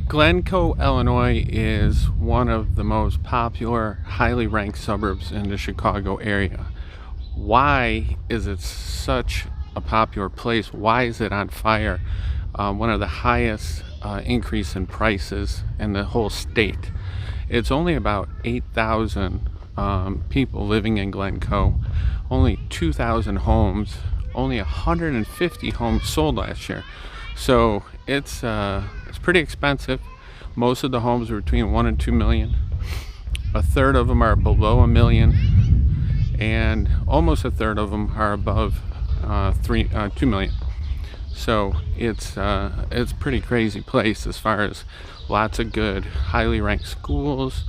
Glencoe, Illinois is one of the most popular, highly ranked suburbs in the Chicago area. Why is it such a popular place? Why is it on fire? One of the highest increase in prices in the whole state. It's only about 8,000 people living in Glencoe, only 2,000 homes, only 150 homes sold last year. So it's pretty expensive. Most of the homes are between 1 and 2 million. A third of them are below a million, and almost a third of them are above 2 million. So it's a pretty crazy place as far as lots of good, highly ranked schools,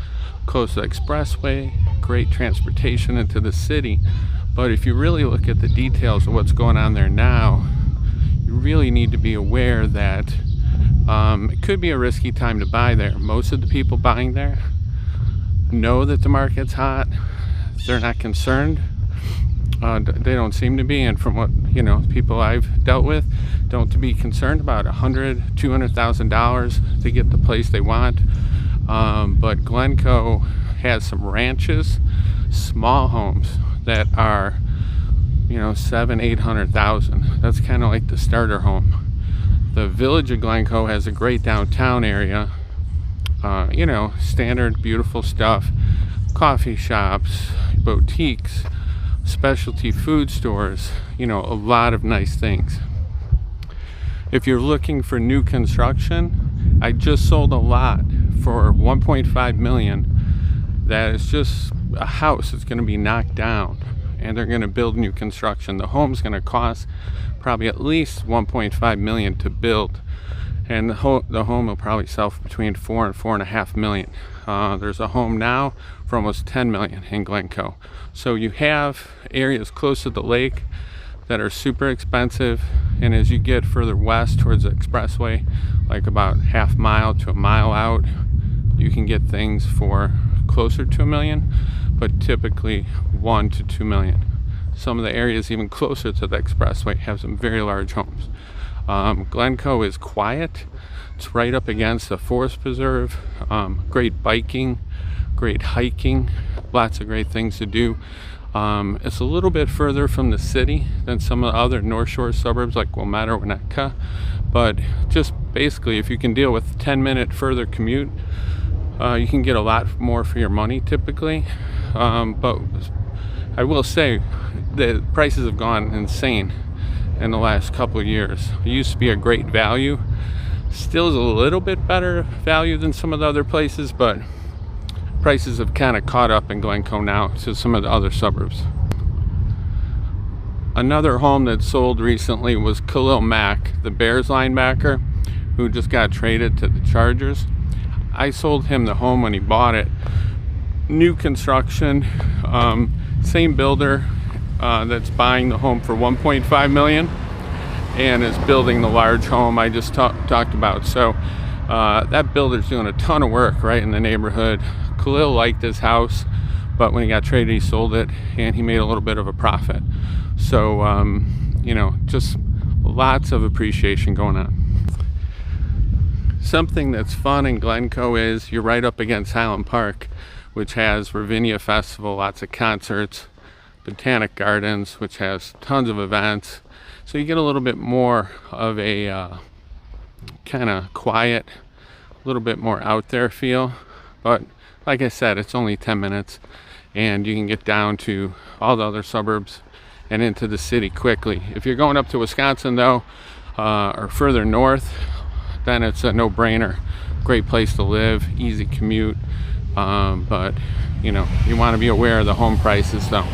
close to the expressway, great transportation into the city. But if you really look at the details of what's going on there now, you really need to be aware that it could be a risky time to buy there. Most of the people buying there know that the market's hot. They're not concerned. They don't seem to be, and from what people I've dealt with, don't to be concerned about $100,000-$200,000 to get the place they want. But Glencoe has some ranches, small homes that are $700,000-$800,000. That's kind of like the starter home. The village of Glencoe has a great downtown area, standard beautiful stuff, coffee shops, boutiques, specialty food stores, a lot of nice things. If you're looking for new construction, I just sold a lot for 1.5 million that is just a house that's going to be knocked down, and they're going to build new construction. The home's going to cost probably at least 1.5 million to build, and the home will probably sell for between 4 and 4.5 million. There's a home now for almost 10 million in Glencoe. So you have areas close to the lake that are super expensive, and as you get further west towards the expressway, like about half mile to a mile out, you can get things for closer to a million, but typically 1 to 2 million. Some of the areas even closer to the expressway have some very large homes. Glencoe is quiet. It's right up against a forest preserve. Great biking, great hiking, lots of great things to do. It's a little bit further from the city than some of the other North Shore suburbs like Wilmette or Winnetka, but just basically if you can deal with a 10-minute further commute, you can get a lot more for your money typically. But I will say the prices have gone insane in the last couple of years. It used to be a great value. Still is a little bit better value than some of the other places, but prices have kind of caught up in Glencoe now to some of the other suburbs. Another home that sold recently was Khalil Mack, the Bears linebacker, who just got traded to the Chargers. I sold him the home when he bought it. New construction, same builder that's buying the home for 1.5 million and is building the large home I just talked about. So that builder's doing a ton of work right in the neighborhood. Khalil liked his house, but when he got traded, he sold it and he made a little bit of a profit. So just lots of appreciation going on. Something that's fun in Glencoe is you're right up against Highland Park, which has Ravinia Festival, lots of concerts, Botanic Gardens, which has tons of events. So you get a little bit more of a kind of quiet, a little bit more out there feel. But like I said, it's only 10 minutes and you can get down to all the other suburbs and into the city quickly. If you're going up to Wisconsin though, or further north, then it's a no-brainer. Great place to live, easy commute. But you want to be aware of the home prices though.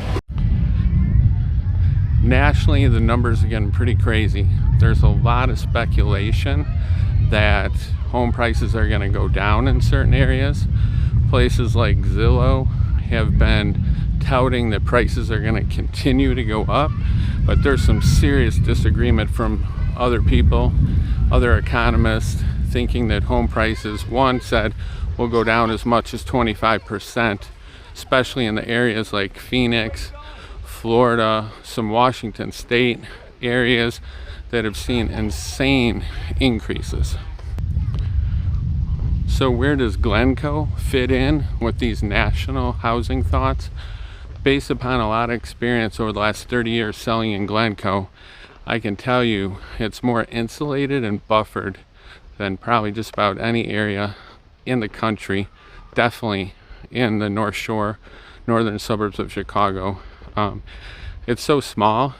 Nationally, the numbers are getting pretty crazy. There's a lot of speculation that home prices are going to go down in certain areas. Places like Zillow have been touting that prices are going to continue to go up, but there's some serious disagreement from other people, other economists, thinking that home prices, one said, will go down as much as 25%, especially in the areas like Phoenix, Florida, some Washington State areas that have seen insane increases. So where does Glencoe fit in with these national housing thoughts? Based upon a lot of experience over the last 30 years selling in Glencoe, I can tell you it's more insulated and buffered than probably just about any area in the country, definitely in the North Shore, northern suburbs of Chicago. It's so small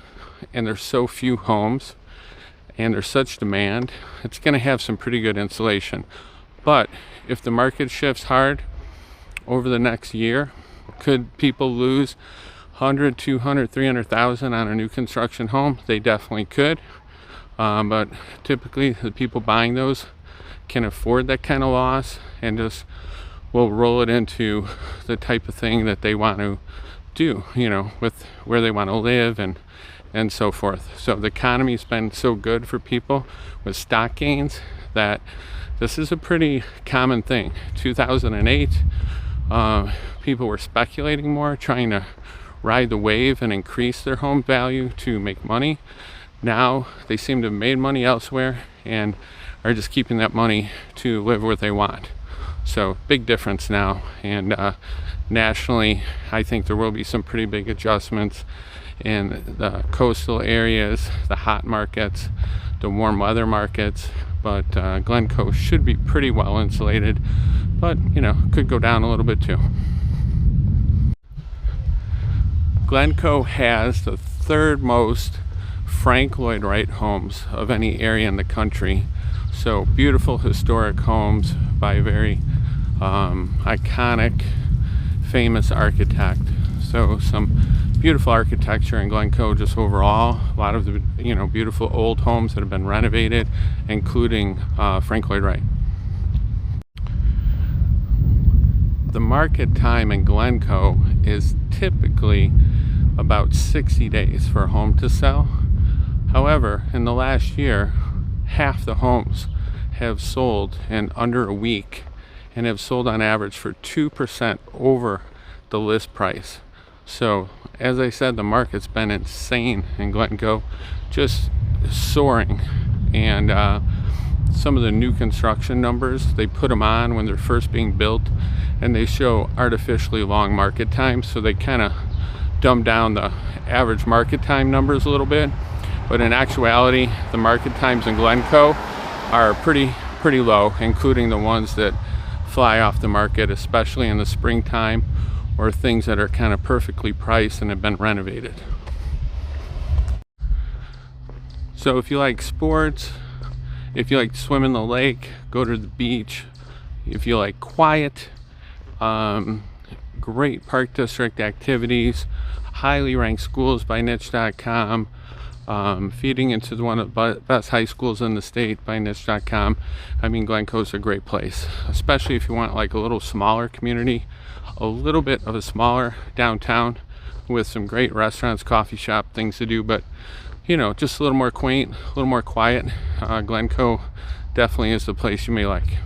and there's so few homes and there's such demand, it's going to have some pretty good insulation. But if the market shifts hard over the next year, could people lose 100, 200, 300,000 on a new construction home? They definitely could. But typically the people buying those can afford that kind of loss and just will roll it into the type of thing that they want to do, with where they want to live and so forth. So the economy's been so good for people with stock gains that this is a pretty common thing. 2008, people were speculating more, trying to ride the wave and increase their home value to make money. Now they seem to have made money elsewhere and are just keeping that money to live where they want. So big difference now, and nationally I think there will be some pretty big adjustments in the coastal areas, the hot markets, the warm weather markets, but Glencoe should be pretty well insulated, but could go down a little bit too. Glencoe has the third most Frank Lloyd Wright homes of any area in the country. So beautiful historic homes by a very iconic, famous architect. So some beautiful architecture in Glencoe just overall. A lot of the beautiful old homes that have been renovated, including Frank Lloyd Wright. The market time in Glencoe is typically about 60 days for a home to sell. However, in the last year, half the homes have sold in under a week and have sold on average for 2% over the list price. So as I said, the market's been insane in Glencoe, just soaring. And some of the new construction numbers, they put them on when they're first being built and they show artificially long market times, so they kind of dumb down the average market time numbers a little bit. But in actuality, the market times in Glencoe are pretty low, including the ones that fly off the market, especially in the springtime, or things that are kind of perfectly priced and have been renovated. So if you like sports, if you like to swim in the lake, go to the beach, if you like quiet, great park district activities, highly ranked schools by niche.com, feeding into one of the best high schools in the state by niche.com. I mean, Glencoe's a great place, especially if you want like a little smaller community, a little bit of a smaller downtown with some great restaurants, coffee shop, things to do, but just a little more quaint, a little more quiet. Glencoe definitely is the place you may like.